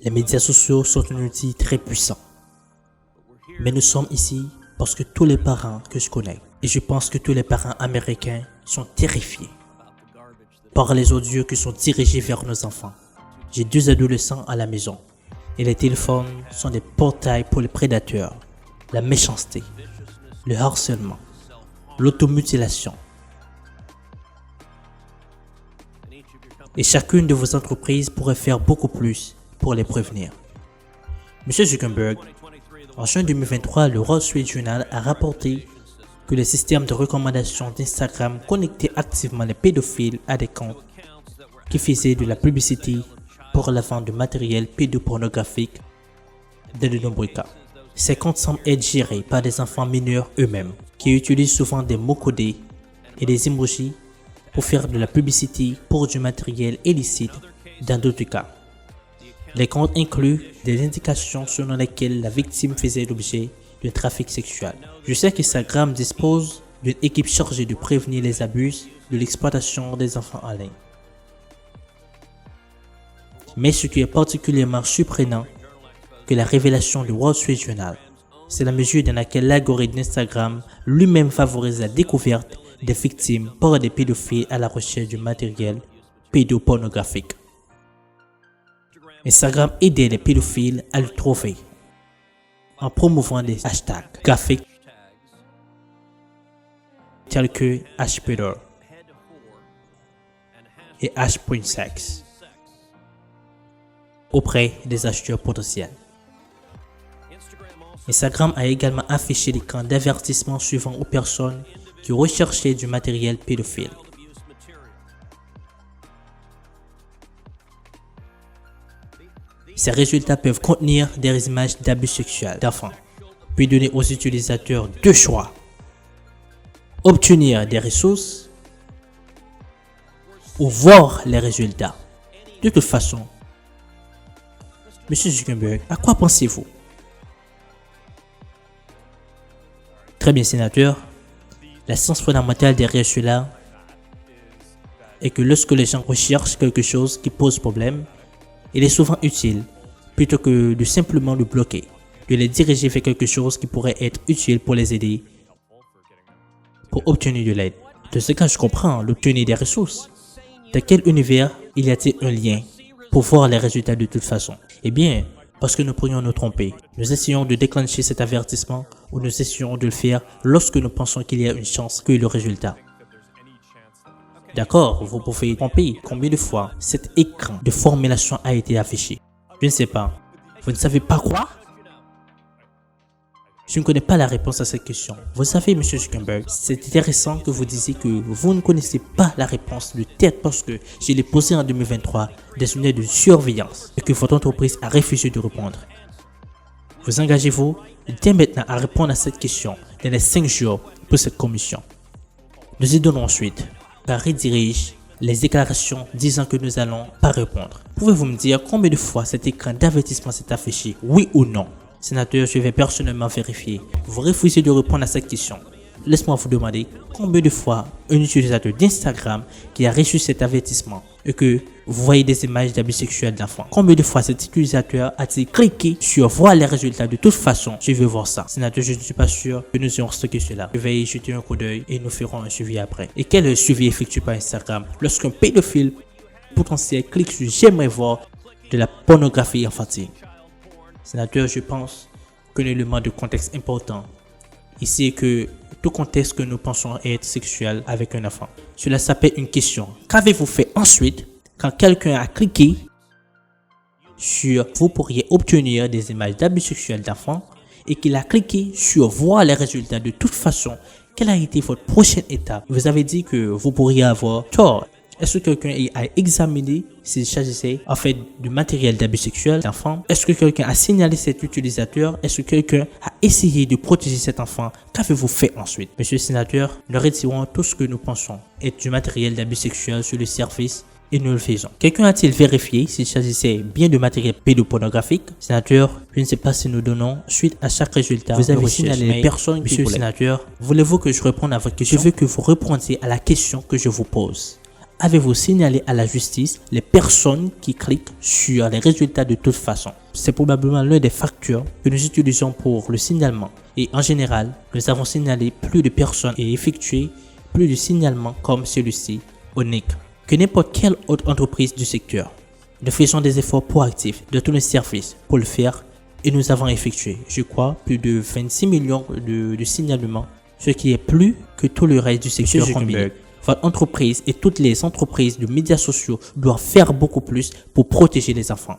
Les médias sociaux sont un outil très puissant. Mais nous sommes ici parce que tous les parents que je connais, et je pense que tous les parents américains sont terrifiés par les odieux qui sont dirigés vers nos enfants. J'ai 2 adolescents à la maison et les téléphones sont des portails pour les prédateurs, la méchanceté, le harcèlement, l'automutilation. Et chacune de vos entreprises pourrait faire beaucoup plus pour les prévenir. Monsieur Zuckerberg, en juin 2023, le Wall Street Journal a rapporté que le système de recommandation d'Instagram connectait activement les pédophiles à des comptes qui faisaient de la publicité pour la vente de matériel pédopornographique dans de nombreux cas. Ces comptes semblent être gérés par des enfants mineurs eux-mêmes, qui utilisent souvent des mots codés et des emojis pour faire de la publicité pour du matériel illicite dans d'autres cas. Les comptes incluent des indications selon lesquelles la victime faisait l'objet d'un trafic sexuel. Je sais qu'Instagram dispose d'une équipe chargée de prévenir les abus de l'exploitation des enfants en ligne. Mais ce qui est particulièrement surprenant que la révélation du Wall Street Journal, c'est la mesure dans laquelle l'algorithme d'Instagram lui-même favorise la découverte des victimes par des pédophiles à la recherche du matériel pédopornographique. Instagram aidait les pédophiles à le trouver en promouvant des hashtags graphiques tels que #pedo et #sex auprès des acheteurs potentiels. Instagram a également affiché des camps d'avertissement suivant aux personnes qui recherchaient du matériel pédophile. Ces résultats peuvent contenir des images d'abus sexuels d'enfants, puis donner aux utilisateurs 2 choix: obtenir des ressources ou voir les résultats. De toute façon, Monsieur Zuckerberg, à quoi pensez-vous? Très bien, sénateur. La science fondamentale derrière cela est que lorsque les gens recherchent quelque chose qui pose problème, il est souvent utile, plutôt que de simplement le bloquer, de les diriger vers quelque chose qui pourrait être utile pour les aider pour obtenir de l'aide. De ce que je comprends, l'obtenir des ressources. Dans quel univers y a-t-il un lien pour voir les résultats de toute façon? Eh bien, parce que nous pourrions nous tromper. Nous essayons de déclencher cet avertissement ou nous essayons de le faire lorsque nous pensons qu'il y a une chance que le résultat. D'accord, vous pouvez tromper. Combien de fois cet écran de formulation a été affiché? Je ne sais pas. Vous ne savez pas quoi? Je ne connais pas la réponse à cette question. Vous savez, Monsieur Zuckerberg, c'est intéressant que vous disiez que vous ne connaissez pas la réponse de tête parce que je l'ai posée en 2023 des unités de surveillance et que votre entreprise a refusé de répondre. Vous engagez-vous dès maintenant à répondre à cette question dans les 5 jours pour cette commission. Nous y donnons ensuite à redirige les déclarations disant que nous allons pas répondre. Pouvez-vous me dire combien de fois cet écran d'avertissement s'est affiché, oui ou non? Sénateur, je vais personnellement vérifier. Vous refusez de répondre à cette question. Laisse-moi vous demander combien de fois un utilisateur d'Instagram qui a reçu cet avertissement et que vous voyez des images d'abus sexuels d'enfants. Combien de fois cet utilisateur a-t-il cliqué sur voir les résultats? De toute façon, je veux voir ça. Sénateur, je ne suis pas sûr que nous ayons stocké cela. Je vais y jeter un coup d'œil et nous ferons un suivi après. Et quel est le suivi effectué par Instagram lorsqu'un pédophile potentiel clique sur j'aimerais voir de la pornographie infantile? Sénateur, je pense qu'un élément de contexte important ici est que tout contexte que nous pensons être sexuel avec un enfant. Cela s'appelle une question. Qu'avez-vous fait ensuite quand quelqu'un a cliqué sur vous pourriez obtenir des images d'abus sexuels d'enfants et qu'il a cliqué sur voir les résultats? De toute façon, quelle a été votre prochaine étape? Vous avez dit que vous pourriez avoir tort. Est-ce que quelqu'un a examiné s'il s'agissait en fait du matériel d'abus sexuel d'enfant? Est-ce que quelqu'un a signalé cet utilisateur? Est-ce que quelqu'un a essayé de protéger cet enfant? Qu'avez-vous fait ensuite? Monsieur le sénateur, nous retirons tout ce que nous pensons être du matériel d'abus sexuel sur le service et nous le faisons. Quelqu'un a-t-il vérifié s'il s'agissait bien de matériel pédopornographique? Sénateur, je ne sais pas si nous donnons suite à chaque résultat. Vous avez signalé les personnes. Monsieur le sénateur, voulez-vous que je réponde à votre question? Je veux que vous répondiez à la question que je vous pose. avez-vous signalé à la justice les personnes qui cliquent sur les résultats de toute façon? C'est probablement l'un des facteurs que nous utilisons pour le signalement. Et en général, nous avons signalé plus de personnes et effectué plus de signalements comme celui-ci au NIC que n'importe quelle autre entreprise du secteur. Nous faisons des efforts proactifs de tous nos services pour le faire et nous avons effectué, je crois, plus de 26 millions de signalements, ce qui est plus que tout le reste du secteur combiné. Votre entreprise et toutes les entreprises de médias sociaux doivent faire beaucoup plus pour protéger les enfants.